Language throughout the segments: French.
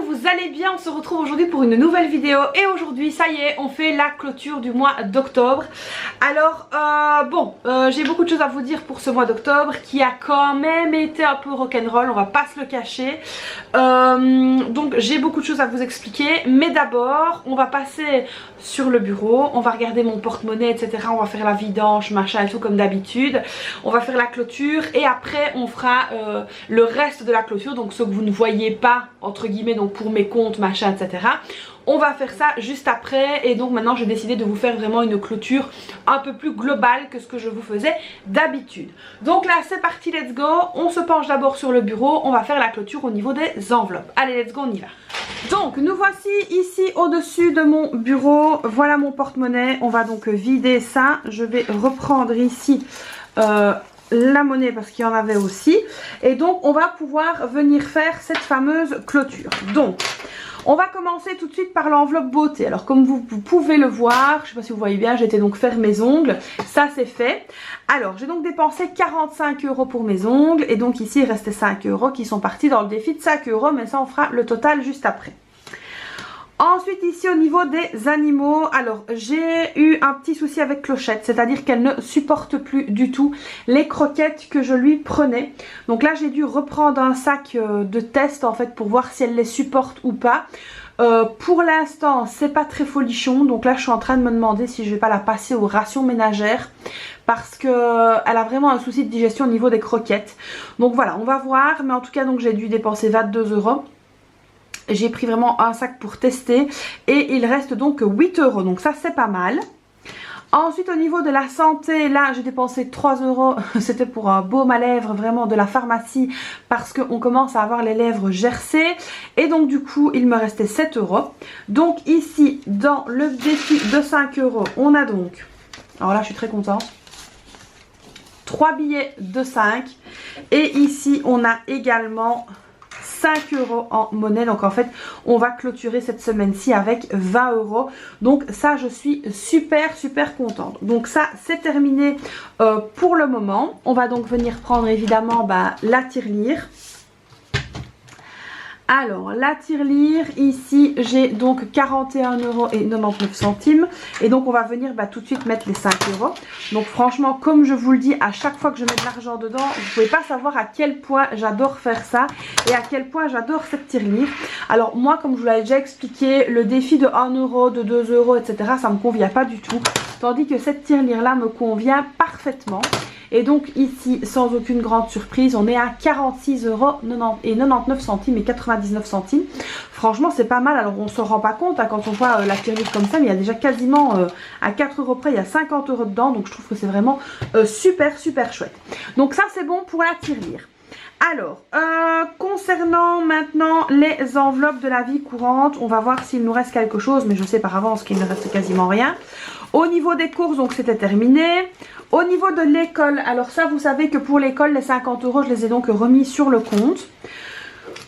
que vous allez bien, on se retrouve aujourd'hui pour une nouvelle vidéo et aujourd'hui ça y est, on fait la clôture du mois d'octobre. Alors j'ai beaucoup de choses à vous dire pour ce mois d'octobre qui a quand même été un peu rock'n'roll, on va pas se le cacher. Donc j'ai beaucoup de choses à vous expliquer, mais d'abord on va passer sur le bureau, on va regarder mon porte-monnaie etc, on va faire la vidange machin et tout comme d'habitude, on va faire la clôture et après on fera le reste de la clôture, donc ce que vous ne voyez pas entre guillemets, donc pour mes comptes machin etc. On va faire ça juste après et donc maintenant j'ai décidé de vous faire vraiment une clôture un peu plus globale que ce que je vous faisais d'habitude. Donc là c'est parti, let's go, on se penche d'abord sur le bureau, on va faire la clôture au niveau des enveloppes. Allez let's go, on y va. Donc nous voici ici au-dessus de mon bureau, voilà mon porte-monnaie, on va donc vider ça, je vais reprendre ici la monnaie parce qu'il y en avait aussi et donc on va pouvoir venir faire cette fameuse clôture. Donc on va commencer tout de suite par l'enveloppe beauté. Alors comme vous pouvez le voir, je ne sais pas si vous voyez bien, j'étais donc faire mes ongles, ça c'est fait. Alors j'ai donc dépensé 45 € pour mes ongles et donc ici il restait 5 € qui sont partis dans le défi de 5 €, mais ça on fera le total juste après. Ensuite ici au niveau des animaux, alors j'ai eu un petit souci avec Clochette, c'est-à-dire qu'elle ne supporte plus du tout les croquettes que je lui prenais. Donc là j'ai dû reprendre un sac de test en fait pour voir si elle les supporte ou pas. Pour l'instant c'est pas très folichon, donc là je suis en train de me demander si je vais pas la passer aux rations ménagères parce que elle a vraiment un souci de digestion au niveau des croquettes. Donc voilà, on va voir, mais en tout cas donc j'ai dû dépenser 22 €. J'ai pris vraiment un sac pour tester et il reste donc 8 €, donc ça c'est pas mal. Ensuite au niveau de la santé, là j'ai dépensé 3 €, c'était pour un baume à lèvres vraiment de la pharmacie parce qu'on commence à avoir les lèvres gercées et donc du coup il me restait 7 €. Donc ici dans le défi de 5 €, on a donc, alors là je suis très contente, 3 billets de 5 et ici on a également 5 € en monnaie. Donc en fait on va clôturer cette semaine-ci avec 20 €. Donc ça je suis super contente. Donc ça c'est terminé pour le moment. On va donc venir prendre évidemment la tirelire. Alors la tirelire ici j'ai donc 41,99 € et donc on va venir tout de suite mettre les 5 €. Donc franchement comme je vous le dis, à chaque fois que je mets de l'argent dedans, vous pouvez pas savoir à quel point j'adore faire ça et à quel point j'adore cette tirelire. Alors moi comme je vous l'avais déjà expliqué, le défi de 1 €, de 2 € etc, ça me convient pas du tout, tandis que cette tirelire là me convient parfaitement. Et donc ici, sans aucune grande surprise, on est à 46,99 € et 99 centimes. Franchement, c'est pas mal. Alors on se rend pas compte quand on voit la tirelire comme ça, mais il y a déjà quasiment à 4 € près, il y a 50 € dedans. Donc je trouve que c'est vraiment super chouette. Donc ça c'est bon pour la tirelire. Alors, concernant maintenant les enveloppes de la vie courante, on va voir s'il nous reste quelque chose, mais je sais par avance qu'il ne reste quasiment rien. Au niveau des courses, donc c'était terminé. Au niveau de l'école, alors ça vous savez que pour l'école, les 50 € je les ai donc remis sur le compte.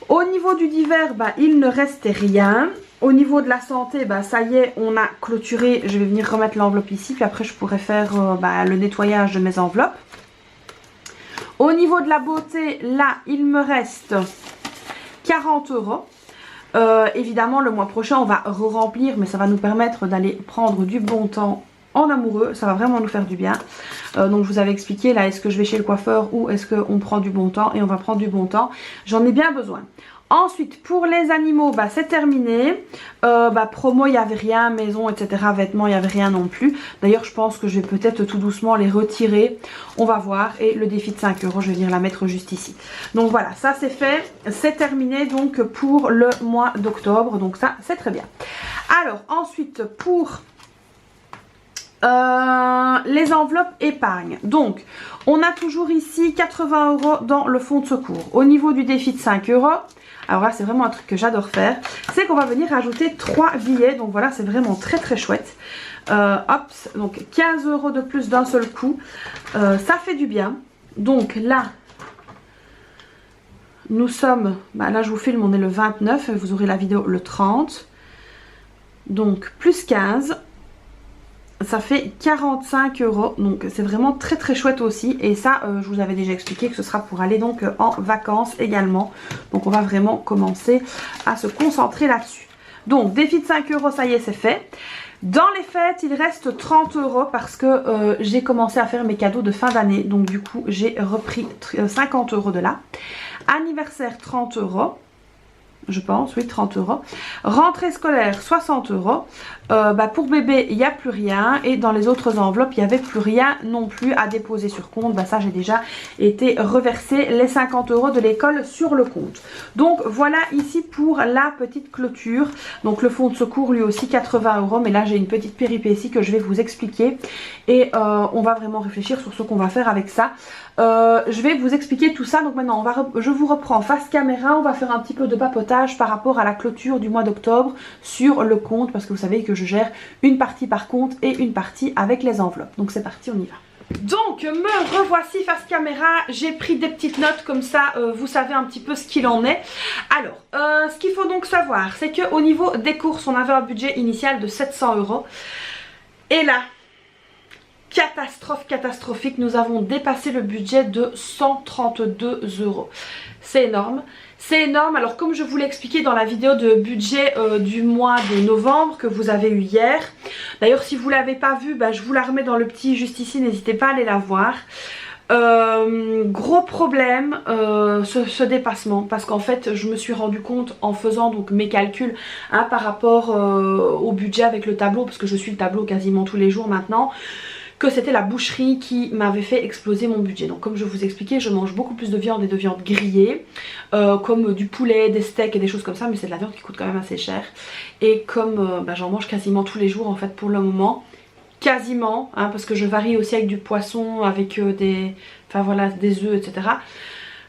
Au niveau du divers, il ne restait rien. Au niveau de la santé, ça y est, on a clôturé. Je vais venir remettre l'enveloppe ici, puis après je pourrai faire le nettoyage de mes enveloppes. Au niveau de la beauté, là, il me reste 40 €. Évidemment, le mois prochain, on va re-remplir, mais ça va nous permettre d'aller prendre du bon temps en amoureux. Ça va vraiment nous faire du bien. Donc, je vous avais expliqué, là, est-ce que je vais chez le coiffeur ou est-ce qu'on prend du bon temps? Et on va prendre du bon temps. J'en ai bien besoin. Ensuite, pour les animaux, c'est terminé. Promo, il n'y avait rien, maison, etc. Vêtements, il n'y avait rien non plus. D'ailleurs, je pense que je vais peut-être tout doucement les retirer. On va voir. Et le défi de 5 €, je vais venir la mettre juste ici. Donc voilà, ça c'est fait. C'est terminé donc pour le mois d'octobre. Donc ça, c'est très bien. Alors, ensuite, pour les enveloppes épargne. Donc, on a toujours ici 80 € dans le fonds de secours. Au niveau du défi de 5 €, alors là c'est vraiment un truc que j'adore faire, c'est qu'on va venir ajouter 3 billets. Donc voilà, c'est vraiment très chouette. Hop, donc 15 € de plus d'un seul coup. Ça fait du bien. Donc là, nous sommes, là je vous filme, on est le 29, vous aurez la vidéo le 30. Donc plus 15. ça fait 45 €, donc c'est vraiment très très chouette aussi. Et ça, je vous avais déjà expliqué que ce sera pour aller donc en vacances également. Donc on va vraiment commencer à se concentrer là-dessus. Donc défi de 5 €, ça y est, c'est fait. Dans les fêtes, il reste 30 € parce que j'ai commencé à faire mes cadeaux de fin d'année. Donc du coup, j'ai repris 50 € de là. Anniversaire, 30 €. Je pense, oui, 30 €. Rentrée scolaire, 60 €. Pour bébé, il n'y a plus rien. Et dans les autres enveloppes, il n'y avait plus rien non plus à déposer sur compte. Ça, j'ai déjà été reversé les 50 € de l'école sur le compte. Donc, voilà ici pour la petite clôture. Donc, le fonds de secours, lui aussi, 80 €. Mais là, j'ai une petite péripétie que je vais vous expliquer. Et on va vraiment réfléchir sur ce qu'on va faire avec ça. Je vais vous expliquer tout ça. Donc maintenant je vous reprends face caméra. On va faire un petit peu de papotage par rapport à la clôture du mois d'octobre sur le compte, parce que vous savez que je gère une partie par compte et une partie avec les enveloppes. Donc c'est parti, on y va. Donc me revoici face caméra. J'ai pris des petites notes comme ça, vous savez un petit peu ce qu'il en est. Alors ce qu'il faut donc savoir, c'est qu'au niveau des courses, on avait un budget initial de 700 €. Et là, catastrophe catastrophique, nous avons dépassé le budget de 132 €. C'est énorme, c'est énorme. Alors comme je vous l'ai expliqué dans la vidéo de budget du mois de novembre que vous avez eu hier, d'ailleurs si vous ne l'avez pas vue, je vous la remets dans le petit juste ici, n'hésitez pas à aller la voir. Gros problème, ce dépassement, parce qu'en fait je me suis rendu compte en faisant donc mes calculs par rapport au budget avec le tableau, parce que je suis le tableau quasiment tous les jours maintenant, que c'était la boucherie qui m'avait fait exploser mon budget. Donc comme je vous expliquais, je mange beaucoup plus de viande et de viande grillée, comme du poulet, des steaks et des choses comme ça, mais c'est de la viande qui coûte quand même assez cher. Et comme j'en mange quasiment tous les jours en fait pour le moment, quasiment, parce que je varie aussi avec du poisson, avec des œufs, etc.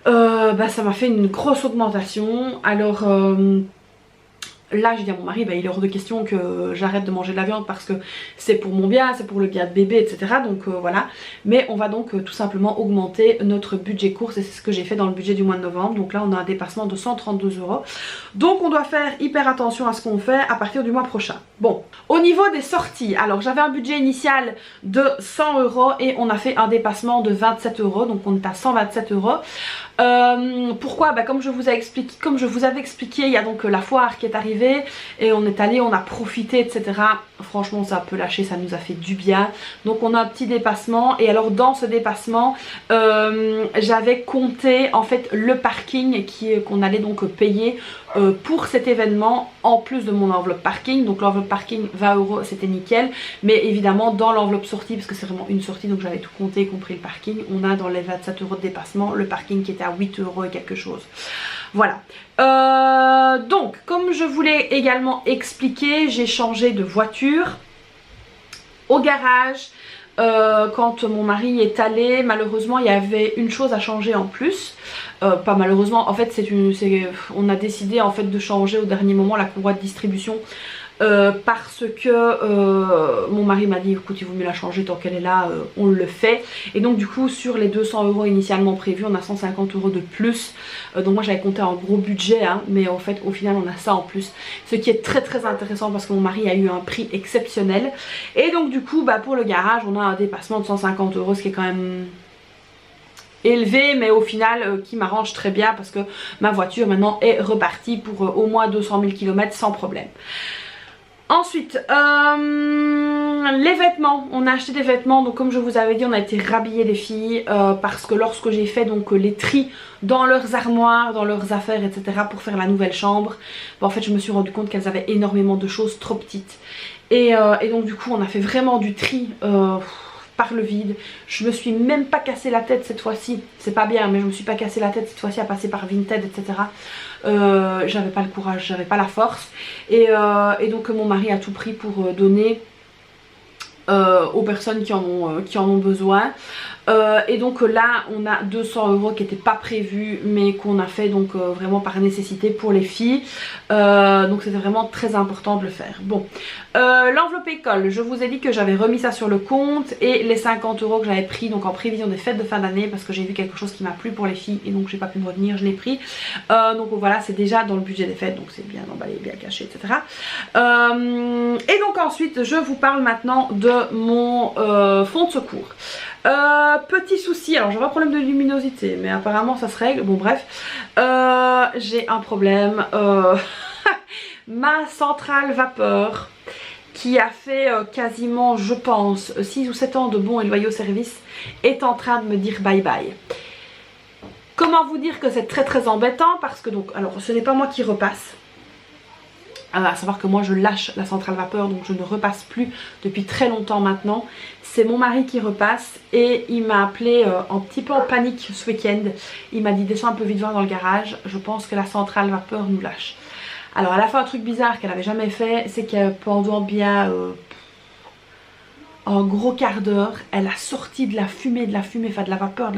Ça m'a fait une grosse augmentation. Alors là j'ai dit à mon mari, il est hors de question que j'arrête de manger de la viande parce que c'est pour mon bien, c'est pour le bien de bébé, etc. Donc voilà. Mais on va donc tout simplement augmenter notre budget course, et c'est ce que j'ai fait dans le budget du mois de novembre. Donc là on a un dépassement de 132 €. Donc on doit faire hyper attention à ce qu'on fait à partir du mois prochain. Bon, au niveau des sorties, alors j'avais un budget initial de 100 € et on a fait un dépassement de 27 €. Donc on est à 127 €. Pourquoi? Comme je vous avais expliqué, il y a donc la foire qui est arrivée et on est allé, on a profité, etc. Franchement ça a peu lâché, ça nous a fait du bien. Donc on a un petit dépassement, et alors dans ce dépassement j'avais compté en fait le parking qu'on allait donc payer pour cet événement en plus de mon enveloppe parking. Donc l'enveloppe parking 20 € c'était nickel, mais évidemment dans l'enveloppe sortie, parce que c'est vraiment une sortie donc j'avais tout compté y compris le parking, on a dans les 27 € de dépassement le parking qui était à 8 € et quelque chose. Voilà. Donc comme je vous l'ai également expliqué, j'ai changé de voiture au garage. Quand mon mari est allé, malheureusement il y avait une chose à changer en plus. Pas malheureusement, en fait on a décidé en fait de changer au dernier moment la courroie de distribution. Parce que mon mari m'a dit écoute il vaut mieux la changer tant qu'elle est là, on le fait. Et donc du coup sur les 200 € initialement prévus, on a 150 € de plus. Donc moi j'avais compté un gros budget, mais en fait au final on a ça en plus, ce qui est très très intéressant parce que mon mari a eu un prix exceptionnel. Et donc du coup pour le garage on a un dépassement de 150 €, ce qui est quand même élevé, mais au final qui m'arrange très bien parce que ma voiture maintenant est repartie pour au moins 200 000 km sans problème. Ensuite, les vêtements, on a acheté des vêtements, donc comme je vous avais dit on a été rhabiller les filles parce que lorsque j'ai fait donc les tris dans leurs armoires, dans leurs affaires, etc. pour faire la nouvelle chambre, en fait je me suis rendu compte qu'elles avaient énormément de choses trop petites et donc du coup on a fait vraiment du tri par le vide. Je me suis même pas cassé la tête cette fois-ci, c'est pas bien, mais je me suis pas cassé la tête cette fois-ci à passer par Vinted, etc. J'avais pas le courage, j'avais pas la force, et donc mon mari a tout pris pour donner aux personnes qui en ont besoin. Et donc là on a 200 € qui n'étaient pas prévus mais qu'on a fait donc vraiment par nécessité pour les filles. Donc c'était vraiment très important de le faire. Bon, l'enveloppe école, je vous ai dit que j'avais remis ça sur le compte, et les 50 € que j'avais pris donc en prévision des fêtes de fin d'année, parce que j'ai vu quelque chose qui m'a plu pour les filles et donc j'ai pas pu me retenir, je l'ai pris. Donc voilà, c'est déjà dans le budget des fêtes, donc c'est bien emballé, bien caché, etc. Et donc ensuite je vous parle maintenant de mon fonds de secours. Petit souci, alors j'aurais un problème de luminosité mais apparemment ça se règle, bon bref, j'ai un problème, ma centrale vapeur qui a fait quasiment je pense 6 ou 7 ans de bons et loyaux services est en train de me dire bye bye. Comment vous dire que c'est très embêtant, parce que donc, alors ce n'est pas moi qui repasse. À savoir que moi je lâche la centrale vapeur, donc je ne repasse plus depuis très longtemps maintenant. C'est mon mari qui repasse, et il m'a appelé un petit peu en panique ce week-end. Il m'a dit descends un peu vite voir dans le garage, je pense que la centrale vapeur nous lâche. Alors elle a fait un truc bizarre qu'elle n'avait jamais fait, c'est que pendant bien un gros quart d'heure, elle a sorti de la fumée, enfin de la vapeur.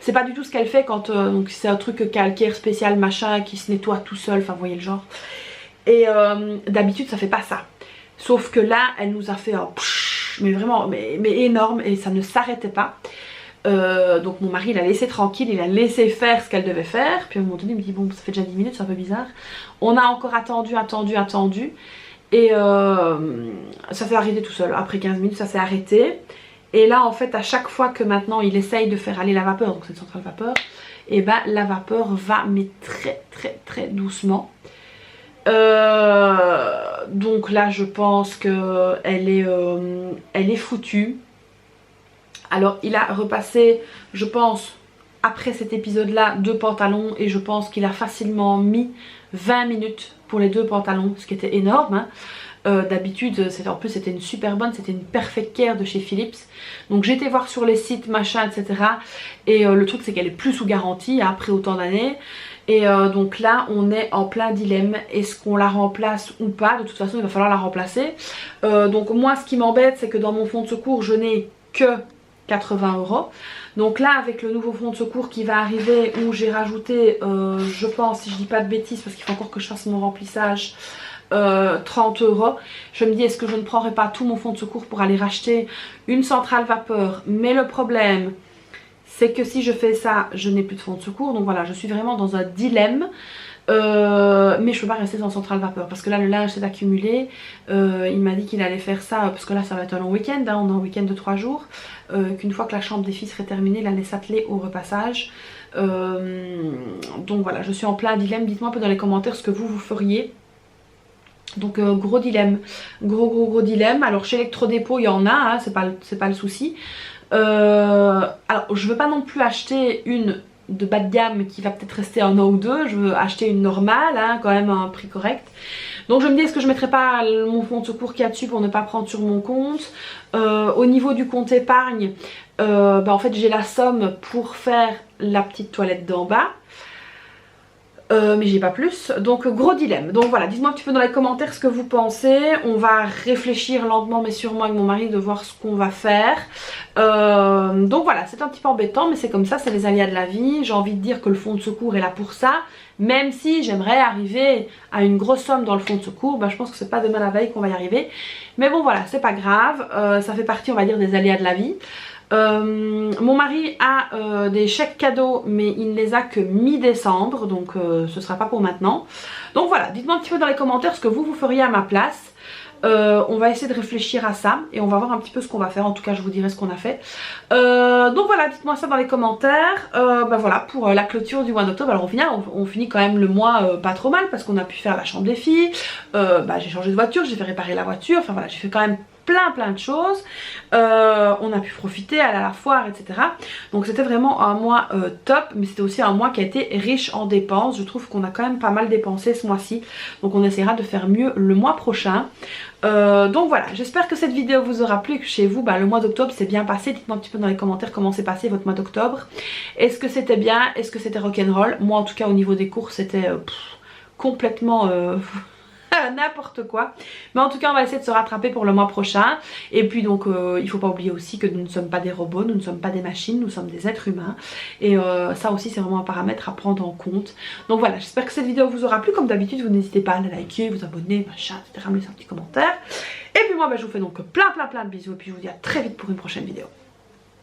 C'est pas du tout ce qu'elle fait quand donc c'est un truc calcaire spécial machin qui se nettoie tout seul, enfin vous voyez le genre. Et d'habitude ça fait pas ça. Sauf que là elle nous a fait un psh, mais vraiment mais énorme, et ça ne s'arrêtait pas. Donc mon mari l'a laissé tranquille, il a laissé faire ce qu'elle devait faire. Puis à un moment donné il me dit bon ça fait déjà 10 minutes, c'est un peu bizarre. On a encore attendu. Et ça s'est arrêté tout seul. Très 15 minutes ça s'est arrêté. Et là en fait à chaque fois que maintenant il essaye de faire aller la vapeur, donc c'est une centrale vapeur, et ben la vapeur va mais très doucement. Donc là je pense que elle est foutue. Alors il a repassé, je pense, après cet épisode là, 2 pantalons, et je pense qu'il a facilement mis 20 minutes pour les 2 pantalons, ce qui était énorme hein. D'habitude en plus c'était une super bonne, c'était une Perfect Care de chez Philips. Donc j'ai été voir sur les sites machin etc. Et le truc c'est qu'elle est plus sous garantie hein, après autant d'années. Et donc là on est en plein dilemme, est-ce qu'on la remplace ou pas? De toute façon il va falloir la remplacer. Donc moi ce qui m'embête c'est que dans mon fonds de secours je n'ai que 80 €. Donc là avec le nouveau fonds de secours qui va arriver, où j'ai rajouté je pense, si je dis pas de bêtises parce qu'il faut encore que je fasse mon remplissage, 30 €, je me dis est-ce que je ne prendrai pas tout mon fonds de secours pour aller racheter une centrale vapeur? Mais le problème c'est que si je fais ça je n'ai plus de fonds de secours, donc voilà je suis vraiment dans un dilemme. Mais je peux pas rester sans centrale vapeur parce que là le linge s'est accumulé. Il m'a dit qu'il allait faire ça parce que là ça va être un long week-end hein, on a un week-end de 3 jours, qu'une fois que la chambre des filles serait terminée il allait s'atteler au repassage. Donc voilà je suis en plein dilemme, dites-moi un peu dans les commentaires ce que vous feriez. Donc gros dilemme, gros dilemme. Alors chez Electrodépôt il y en a hein, c'est pas le souci. Alors je veux pas non plus acheter une de bas de gamme qui va peut-être rester un an ou deux, je veux acheter une normale hein, quand même à un prix correct. Donc je me dis est-ce que je mettrai pas mon fonds de secours qu'il y a dessus pour ne pas prendre sur mon compte. Au niveau du compte épargne, en fait j'ai la somme pour faire la petite toilette d'en bas. Mais j'ai pas plus, donc gros dilemme. Donc voilà, dites-moi un petit peu dans les commentaires ce que vous pensez. On va réfléchir lentement mais sûrement avec mon mari de voir ce qu'on va faire. Donc voilà, c'est un petit peu embêtant mais c'est comme ça, c'est les aléas de la vie. J'ai envie de dire que le fonds de secours est là pour ça. Même si j'aimerais arriver à une grosse somme dans le fonds de secours, je pense que c'est pas demain la veille qu'on va y arriver. Mais bon voilà, c'est pas grave, ça fait partie on va dire des aléas de la vie. Mon mari a des chèques cadeaux mais il ne les a que mi-décembre, donc ce sera pas pour maintenant. Donc voilà, dites-moi un petit peu dans les commentaires ce que vous feriez à ma place. On va essayer de réfléchir à ça et on va voir un petit peu ce qu'on va faire. En tout cas je vous dirai ce qu'on a fait. Donc voilà, dites-moi ça dans les commentaires. Voilà pour la clôture du mois d'octobre. Alors on finit quand même le mois pas trop mal parce qu'on a pu faire la chambre des filles, j'ai changé de voiture, j'ai fait réparer la voiture, enfin voilà j'ai fait quand même plein de choses. On a pu profiter, aller à la foire, etc. Donc c'était vraiment un mois top, mais c'était aussi un mois qui a été riche en dépenses. Je trouve qu'on a quand même pas mal dépensé ce mois-ci, donc on essaiera de faire mieux le mois prochain. Donc voilà, j'espère que cette vidéo vous aura plu et que chez vous le mois d'octobre s'est bien passé. Dites-moi un petit peu dans les commentaires comment s'est passé votre mois d'octobre. Est-ce que c'était bien? Est-ce que c'était rock'n'roll? Moi en tout cas au niveau des courses c'était complètement n'importe quoi. Mais en tout cas on va essayer de se rattraper pour le mois prochain. Et puis donc il faut pas oublier aussi que nous ne sommes pas des robots, nous ne sommes pas des machines, nous sommes des êtres humains. Et ça aussi c'est vraiment un paramètre à prendre en compte. Donc voilà, j'espère que cette vidéo vous aura plu. Comme d'habitude vous n'hésitez pas à la liker, vous abonner, machin, etc. Me laisser un petit commentaire. Et puis moi je vous fais donc plein de bisous. Et puis je vous dis à très vite pour une prochaine vidéo.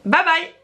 Bye bye.